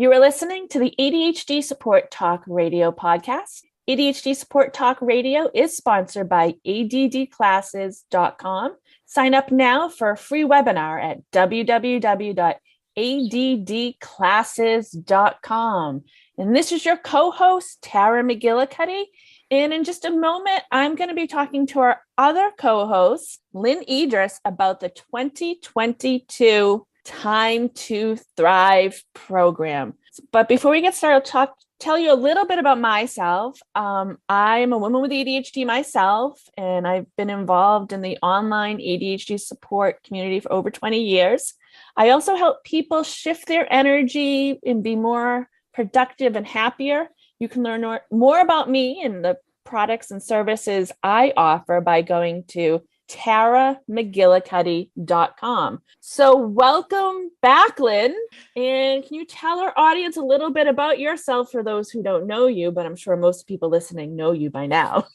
You are listening to the ADHD Support Talk Radio podcast. ADHD Support Talk Radio is sponsored by ADDclasses.com. Sign up now for a free webinar at www.addclasses.com. And this is your co-host, Tara McGillicuddy. And in just a moment, I'm going to be talking to our other co-host, Lynne Edris, about the 2022 Time to Thrive program. But before we get started, I'll tell you a little bit about myself. I'm a woman with ADHD myself, and I've been involved in the online ADHD support community for over 20 years. I also help people shift their energy and be more productive and happier. You can learn more about me and the products and services I offer by going to taramcgillicuddy.com. So welcome back, Lynne. And can you tell our audience a little bit about yourself for those who don't know you, but I'm sure most people listening know you by now.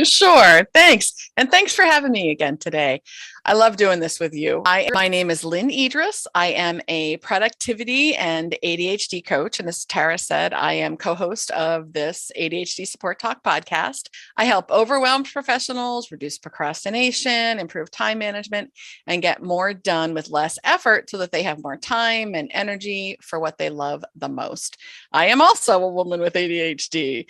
Sure. Thanks. And thanks for having me again today. I love doing this with you. My name is Lynne Edris. I am a productivity and ADHD coach. And as Tara said, I am co-host of this ADHD Support Talk podcast. I help overwhelmed professionals reduce procrastination, improve time management, and get more done with less effort so that they have more time and energy for what they love the most. I am also a woman with ADHD.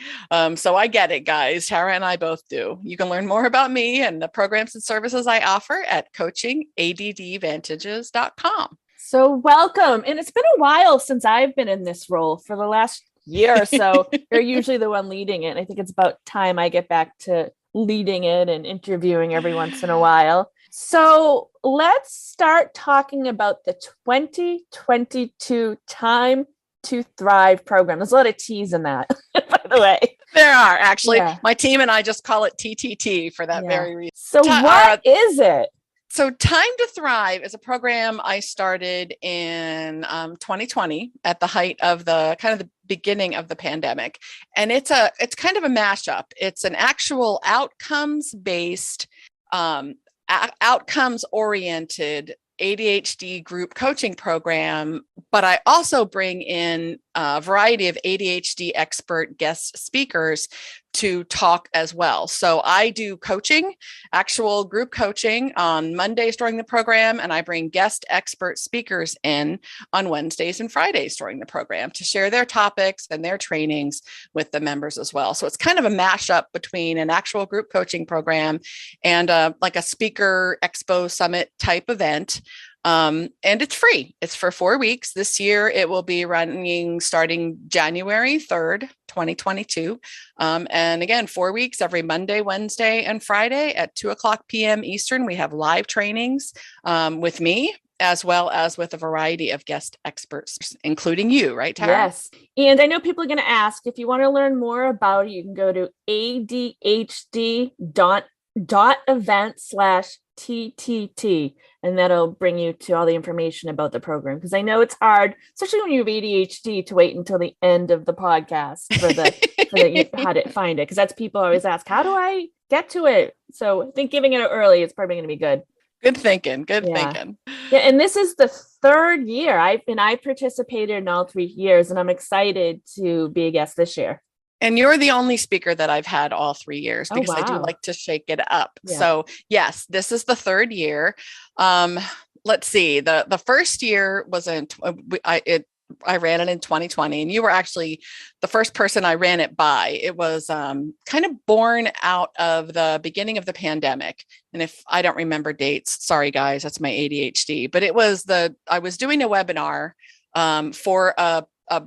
So I get it, guys. Tara and I both do. You can learn more about me and the programs and services I offer at coachingaddvantages.com. So welcome. And it's been a while since I've been in this role. For the last year or so. You're usually the one leading it. And I think it's about time I get back to leading it and interviewing every once in a while. So let's start talking about the 2022 Time to Thrive program. There's a lot of T's in that, by the way. There are actually. Yeah. My team and I just call it TTT for that very reason. So what is it? So Time to Thrive is a program I started in 2020 at the height of the beginning of the pandemic. And it's kind of a mashup. It's an actual outcomes-based, outcomes-oriented ADHD group coaching program, but I also bring in a variety of ADHD expert guest speakers to talk as well. So I do coaching, actual group coaching on Mondays during the program, and I bring guest expert speakers in on Wednesdays and Fridays during the program to share their topics and their trainings with the members as well. So it's kind of a mashup between an actual group coaching program and like a speaker expo summit type event. And it's free. It's for 4 weeks. This year, it will be running starting January 3rd, 2022. And again, 4 weeks, every Monday, Wednesday, and Friday at 2:00 p.m. Eastern. We have live trainings with me, as well as with a variety of guest experts, including you, right, Tara? Yes. And I know people are going to ask, if you want to learn more about it, you can go to adhd.event/TTT, and that'll bring you to all the information about the program. Because I know it's hard, especially when you have ADHD, to wait until the end of the podcast for how to find it. Because that's people always ask, how do I get to it? So I think giving it early is probably going to be good. Good thinking. Good thinking. Yeah, and this is the third year. I participated in all 3 years, and I'm excited to be a guest this year. And you're the only speaker that I've had all 3 years because I do like to shake it up. Yeah. So yes, this is the third year. Let's see. The first year was I ran it in 2020, and you were actually the first person I ran it by. It was kind of born out of the beginning of the pandemic. And if I don't remember dates, sorry guys, that's my ADHD. But I was doing a webinar for a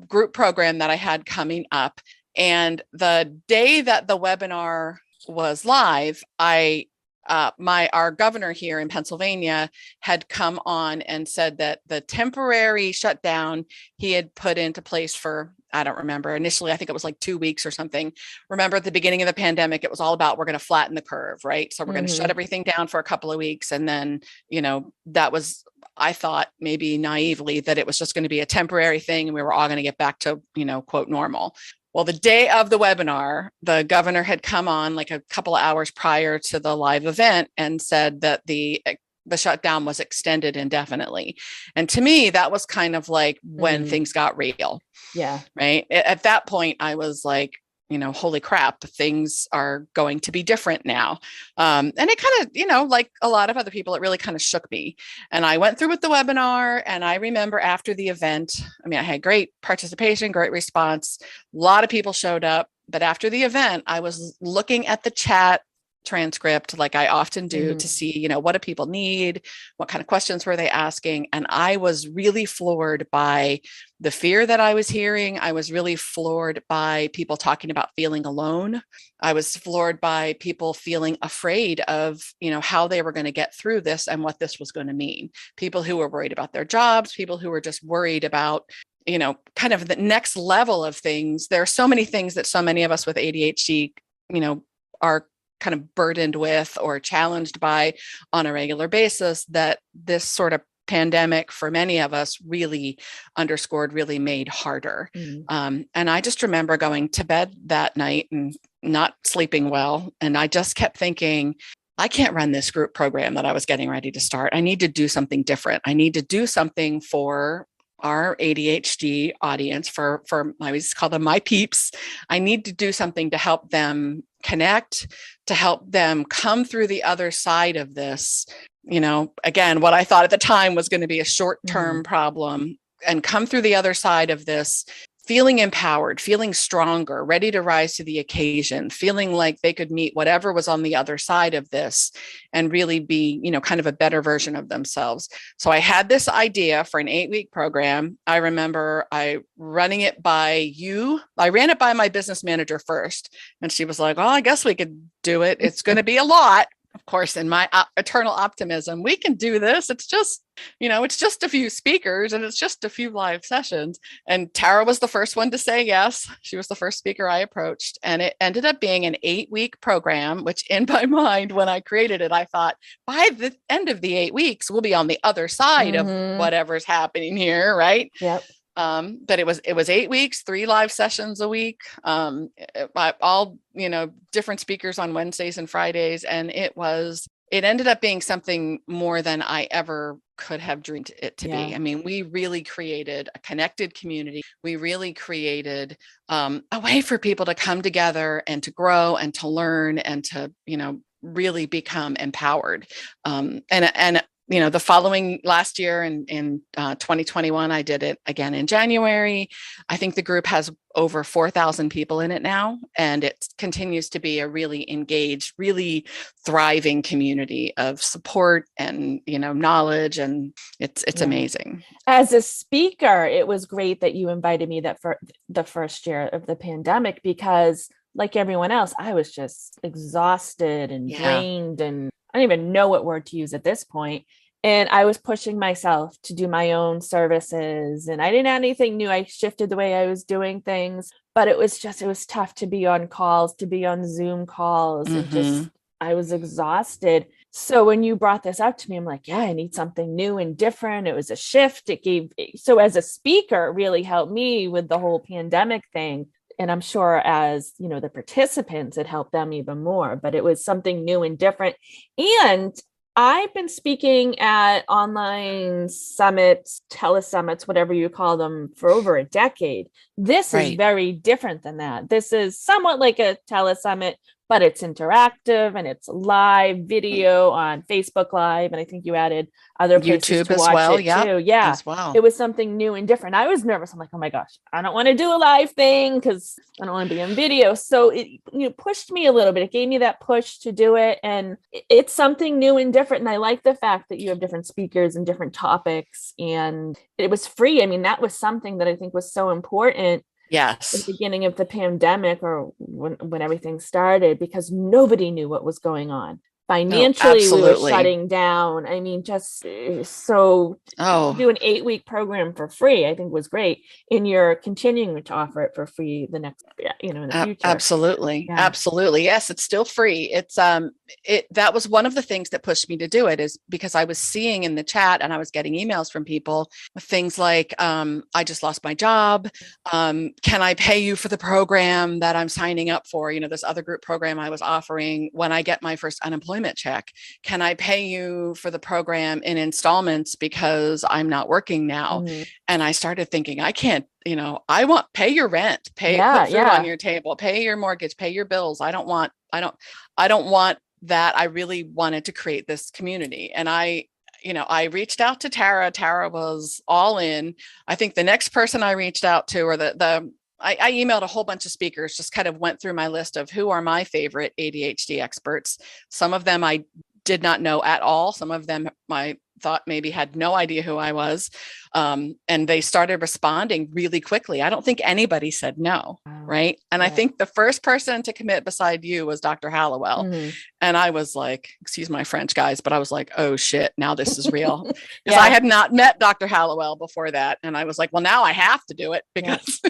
group program that I had coming up. And the day that the webinar was live, our governor here in Pennsylvania had come on and said that the temporary shutdown he had put into place for, I don't remember, initially, I think it was like 2 weeks or something. Remember at the beginning of the pandemic, it was all about, we're going to flatten the curve, right? So we're going to shut everything down for a couple of weeks. And then, that was, I thought maybe naively that it was just going to be a temporary thing and we were all going to get back to, quote, normal. Well, the day of the webinar, the governor had come on like a couple of hours prior to the live event and said that the the shutdown was extended indefinitely. And to me, that was kind of like when things got real. Yeah. Right. At that point, I was like, holy crap, things are going to be different now. And it kind of, like a lot of other people, it really kind of shook me. And I went through with the webinar, and I remember after the event, I had great participation, great response. A lot of people showed up, but after the event, I was looking at the chat transcript like I often do to see, what do people need? What kind of questions were they asking? And I was really floored by the fear that I was hearing. I was really floored by people talking about feeling alone. I was floored by people feeling afraid of, how they were going to get through this and what this was going to mean. People who were worried about their jobs, people who were just worried about kind of the next level of things. There are so many things that so many of us with ADHD, are kind of burdened with or challenged by on a regular basis, that this sort of pandemic for many of us really underscored, really made harder. And I just remember going to bed that night and not sleeping well. And I just kept thinking, I can't run this group program that I was getting ready to start. I need to do something different. I need to do something for our ADHD audience, for I always call them my peeps. I need to do something to help them connect, to help them come through the other side of this. Again, what I thought at the time was going to be a short-term problem, and come through the other side of this feeling empowered, feeling stronger, ready to rise to the occasion, feeling like they could meet whatever was on the other side of this and really be, kind of a better version of themselves. So I had this idea for an 8-week program. I remember running it by you. I ran it by my business manager first, and she was like, "Oh, I guess we could do it. It's going to be a lot." Of course, in my eternal optimism, we can do this. It's just, it's just a few speakers and it's just a few live sessions. And Tara was the first one to say yes. She was the first speaker I approached. And it ended up being an 8-week program, which in my mind, when I created it, I thought by the end of the 8 weeks, we'll be on the other side of whatever's happening here. Right. Yep. But it was 8 weeks, 3 live sessions a week, all, different speakers on Wednesdays and Fridays. And it ended up being something more than I ever could have dreamed it to be. We really created a connected community. We really created a way for people to come together and to grow and to learn and to, really become empowered. The following last year in 2021, I did it again in January. I think the group has over 4,000 people in it now, and it continues to be a really engaged, really thriving community of support and, knowledge. And it's amazing. As a speaker, it was great that you invited me that for the first year of the pandemic, because like everyone else, I was just exhausted and drained, and I don't even know what word to use at this point. And I was pushing myself to do my own services, and I didn't have anything new. I shifted the way I was doing things, but it was tough to be on calls, to be on Zoom calls, and I was exhausted. So when you brought this up to me, I'm like, yeah, I need something new and different. It was a shift. So as a speaker, it really helped me with the whole pandemic thing. And I'm sure as, the participants, it helped them even more, but it was something new and different. And I've been speaking at online summits, telesummits, whatever you call them, for over a decade. This is very different than that. This is somewhat like a telesummit, but it's interactive and it's live video on Facebook Live. And I think you added other places YouTube to as watch well. it too. Yeah, as well. It was something new and different. I was nervous. I'm like, oh my gosh, I don't want to do a live thing because I don't want to be on video. So it pushed me a little bit. It gave me that push to do it. And it's something new and different. And I like the fact that you have different speakers and different topics. And it was free. That was something that I think was so important. Yes. At the beginning of the pandemic, or when everything started, because nobody knew what was going on. Financially, we were shutting down. Just so do an 8-week program for free, I think was great. And you're continuing to offer it for free the next, in the future. Absolutely. Yeah. Absolutely. Yes. It's still free. It's, that was one of the things that pushed me to do it, is because I was seeing in the chat and I was getting emails from people with things like, I just lost my job. Can I pay you for the program that I'm signing up for? This other group program I was offering when I get my first unemployment check. Can I pay you for the program in installments because I'm not working now? And I started thinking, I can't, pay your rent, put food on your table, pay your mortgage, pay your bills. I don't want that. I really wanted to create this community. And I reached out to Tara. Tara was all in. I think the next person I reached out to, or I emailed a whole bunch of speakers, just kind of went through my list of who are my favorite ADHD experts. Some of them I did not know at all. Some of them I thought maybe had no idea who I was. And they started responding really quickly. I don't think anybody said no. Wow. Right. And I think the first person to commit beside you was Dr. Hallowell. And I was like, excuse my French, guys, but I was like, oh shit, now this is real. Because I had not met Dr. Hallowell before that. And I was like, well, now I have to do it because,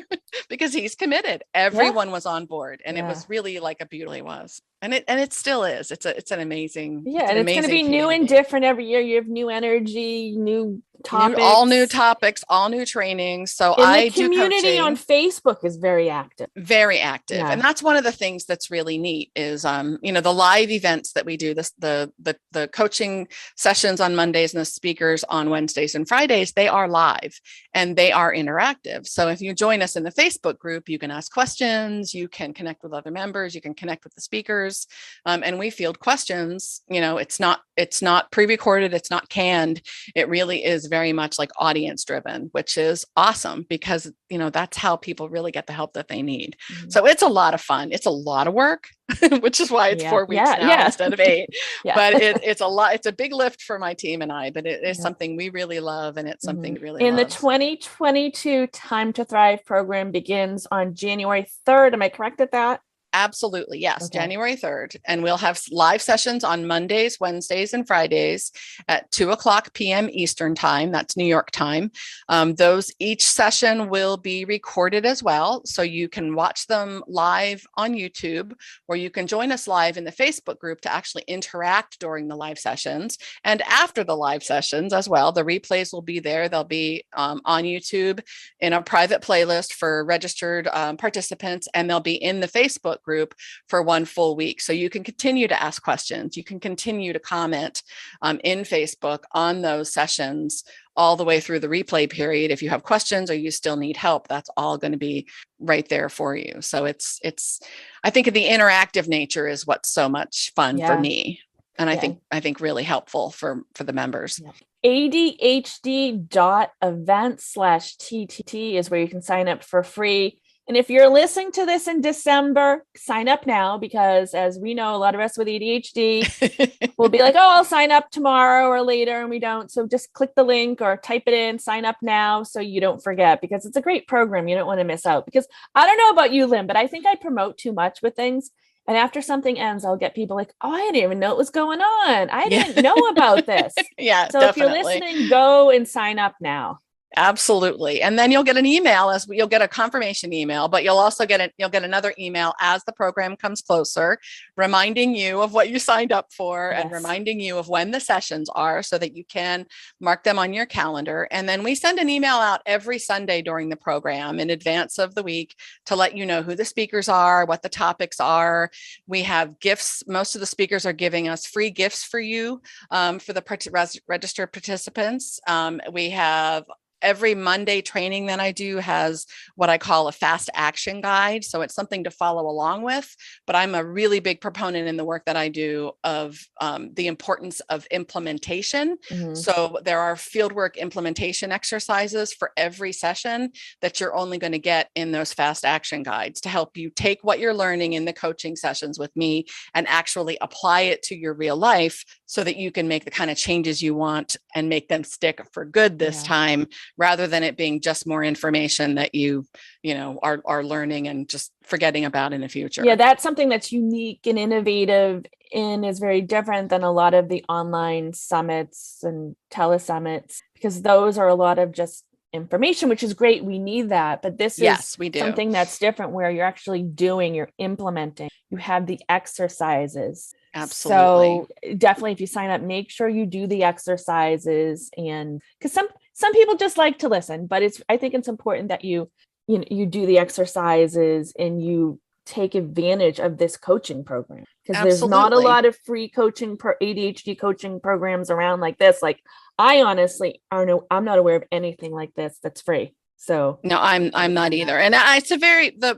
because he's committed. Everyone was on board. And it was really like a beauty was. And it still is. It's an amazing. Yeah. And it's going to be new and different every year. You have new energy, new topics. All new topics, all new trainings. So the community on Facebook is very active. Very active. Yeah. And that's one of the things that's really neat is, the live events that we do, the coaching sessions on Mondays and the speakers on Wednesdays and Fridays, they are live and they are interactive. So if you join us in the Facebook group, you can ask questions, you can connect with other members, you can connect with the speakers, and we field questions. It's not pre-recorded, it's not canned. It really is very much like audience driven, which is awesome because, that's how people really get the help that they need. So it's a lot of fun. It's a lot of work, which is why it's 4 weeks now instead of 8. But it's a lot. It's a big lift for my team and I, but it is something we really love. And it's something really the 2022 Time to Thrive program begins on January 3rd. Am I correct at that? Absolutely. Yes. Okay. January 3rd. And we'll have live sessions on Mondays, Wednesdays, and Fridays at 2:00 p.m. Eastern time. That's New York time. Each session will be recorded as well. So you can watch them live on YouTube, or you can join us live in the Facebook group to actually interact during the live sessions. And after the live sessions as well, the replays will be there. They'll be on YouTube in a private playlist for registered participants, and they'll be in the Facebook group for 1 full week. So you can continue to ask questions. You can continue to comment in Facebook on those sessions all the way through the replay period. If you have questions or you still need help, that's all going to be right there for you. So it's, I think the interactive nature is what's so much fun for me. And I think really helpful for the members. ADHD.event/TTT is where you can sign up for free. And if you're listening to this in December, sign up now, because as we know, a lot of us with ADHD will be like, oh, I'll sign up tomorrow or later, and we don't. So just click the link or type it in, sign up now so you don't forget, because it's a great program. You don't want to miss out. Because I don't know about you, Lynne, but I think I promote too much with things. And after something ends, I'll get people like, oh, I didn't even know what was going on. I didn't know about this. So definitely. If you're listening, go and sign up now. Absolutely. And then you'll get an email you'll get a confirmation email, but you'll also get another email as the program comes closer, reminding you of what you signed up for and reminding you of when the sessions are so that you can mark them on your calendar. And then we send an email out every Sunday during the program in advance of the week to let you know who the speakers are, what the topics are. We have gifts. Most of the speakers are giving us free gifts for you, for the registered participants. We have every Monday training that I do has what I call a fast action guide. So it's something to follow along with, but I'm a really big proponent in the work that I do of the importance of implementation. So there are fieldwork implementation exercises for every session that you're only going to get in those fast action guides to help you take what you're learning in the coaching sessions with me and actually apply it to your real life so that you can make the kind of changes you want and make them stick for good this time, rather than it being just more information that you are learning and just forgetting about in the future. Yeah, that's something that's unique and innovative and is very different than a lot of the online summits and telesummits, because those are a lot of just information, which is great. We need that. But this is something that's different, where you're actually you're implementing, you have the exercises. Absolutely. So definitely, if you sign up, make sure you do the exercises, and because some people just like to listen, but I think it's important that you do the exercises and you take advantage of this coaching program, because there's not a lot of free coaching ADHD coaching programs around like this. Like, I honestly I'm not aware of anything like this that's free. So no, I'm not either. And it's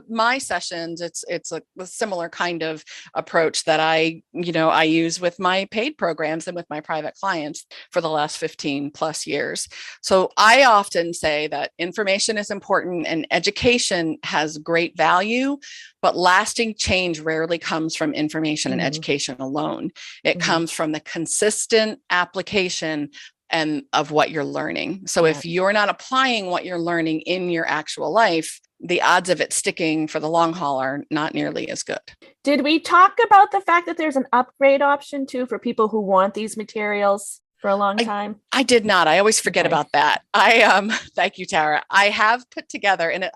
my sessions, it's a similar kind of approach that I use with my paid programs and with my private clients for the last 15 plus years. So I often say that information is important and education has great value, but lasting change rarely comes from information and education alone. It comes from the consistent application and of what you're learning. So if you're not applying what you're learning in your actual life, the odds of it sticking for the long haul are not nearly as good. Did we talk about the fact that there's an upgrade option too for people who want these materials for a long time? I did not. I always forget about that. Thank you, Tara. I have put together, and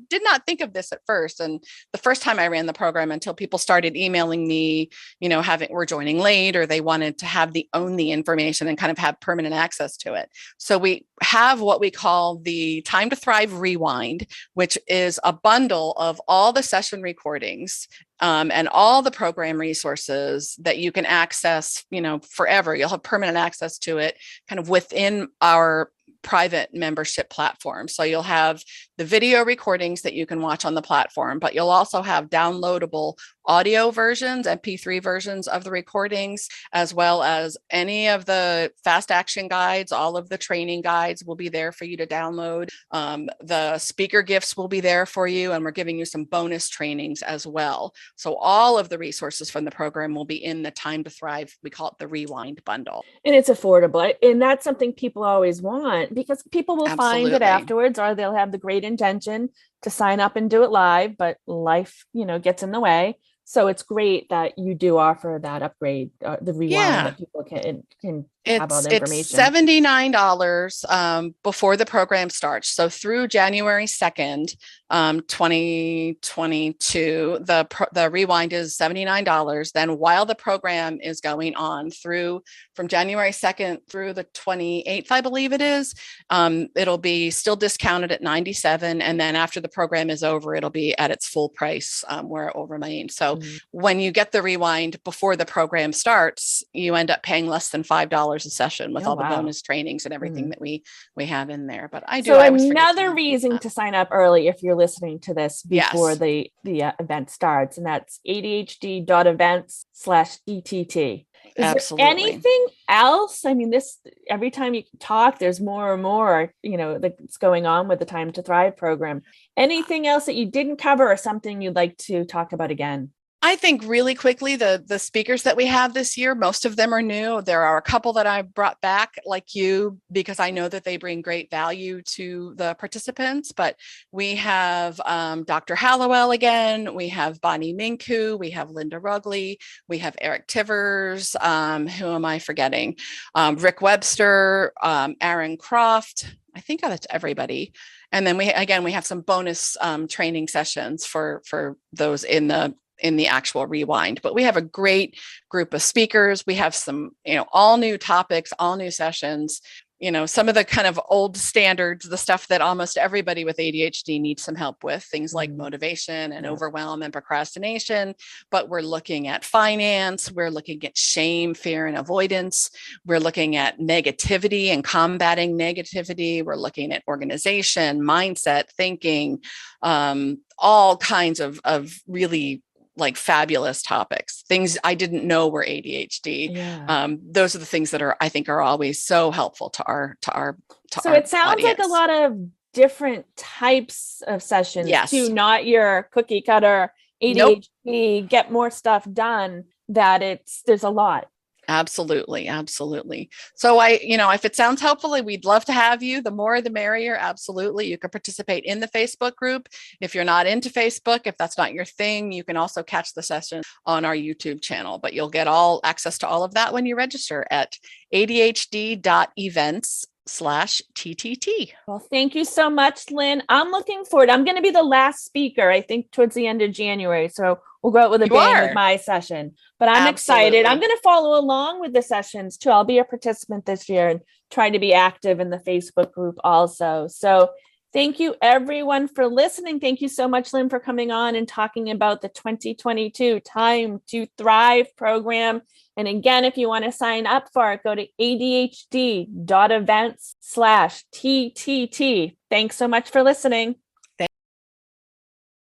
did not think of this at first. And the first time I ran the program, until people started emailing me, were joining late, or they wanted to own the information and kind of have permanent access to it. So we have what we call the Time to Thrive Rewind, which is a bundle of all the session recordings and all the program resources that you can access, forever. You'll have permanent access to it kind of within our private membership platform. So you'll have the video recordings that you can watch on the platform, but you'll also have downloadable audio versions, MP3 versions of the recordings, as well as any of the fast action guides. All of the training guides will be there for you to download. The speaker gifts will be there for you, and we're giving you some bonus trainings as well. So all of the resources from the program will be in the Time to Thrive. We call it the Rewind bundle. And it's affordable. And that's something people always want, because people will find it afterwards, or they'll have the great intention to sign up and do it live, but life, gets in the way. So it's great that you do offer that upgrade, the rewind, that people can have all the information. It's $79 before the program starts. So through January 2nd, 2022, the rewind is $79. Then while the program is going on from January 2nd through the 28th, I believe it is, it'll be still discounted at $97. And then after the program is over, it'll be at its full price, where it will remain. So when you get the rewind before the program starts, you end up paying less than $5 a session with all the bonus trainings and everything that we have in there. But another reason to sign up early, if you're listening to this before the event starts, and that's adhd.events/ETT. Is Absolutely. there anything else? I mean, every time you talk, there's more and more, that's going on with the Time to Thrive program. Anything else that you didn't cover, or something you'd like to talk about again? I think really quickly, the speakers that we have this year, most of them are new. There are a couple that I brought back, like you, because I know that they bring great value to the participants. But we have Dr. Hallowell again. We have Bonnie Minku. We have Linda Rugley. We have Eric Tivers. Who am I forgetting? Rick Webster, Aaron Croft. I think that's everybody. And then we have some bonus training sessions for those in the actual rewind. But we have a great group of speakers. We have some, all new topics, all new sessions, some of the kind of old standards, the stuff that almost everybody with ADHD needs some help with, things like motivation and overwhelm and procrastination. But we're looking at finance. We're looking at shame, fear, and avoidance. We're looking at negativity and combating negativity. We're looking at organization, mindset, thinking, all kinds of really fabulous topics, things I didn't know were ADHD. Those are the things that I think are always so helpful to our So it sounds audience. like a lot of different types of sessions too, not your cookie cutter ADHD, get more stuff done, there's a lot. Absolutely. So if it sounds helpful, we'd love to have you. The more, the merrier. Absolutely. You can participate in the Facebook group. If you're not into Facebook, if that's not your thing, you can also catch the session on our YouTube channel, but you'll get all access to all of that when you register at adhd.events events/TTT. Well, thank you so much, Lynn. I'm looking forward. I'm going to be the last speaker, I think, towards the end of January. So we'll go out with a bang with my session. But I'm excited. I'm going to follow along with the sessions too. I'll be a participant this year and try to be active in the Facebook group also. So thank you, everyone, for listening. Thank you so much, Lynn, for coming on and talking about the 2022 Time to Thrive program. And again, if you want to sign up for it, go to adhd.events/TTT. Thanks so much for listening.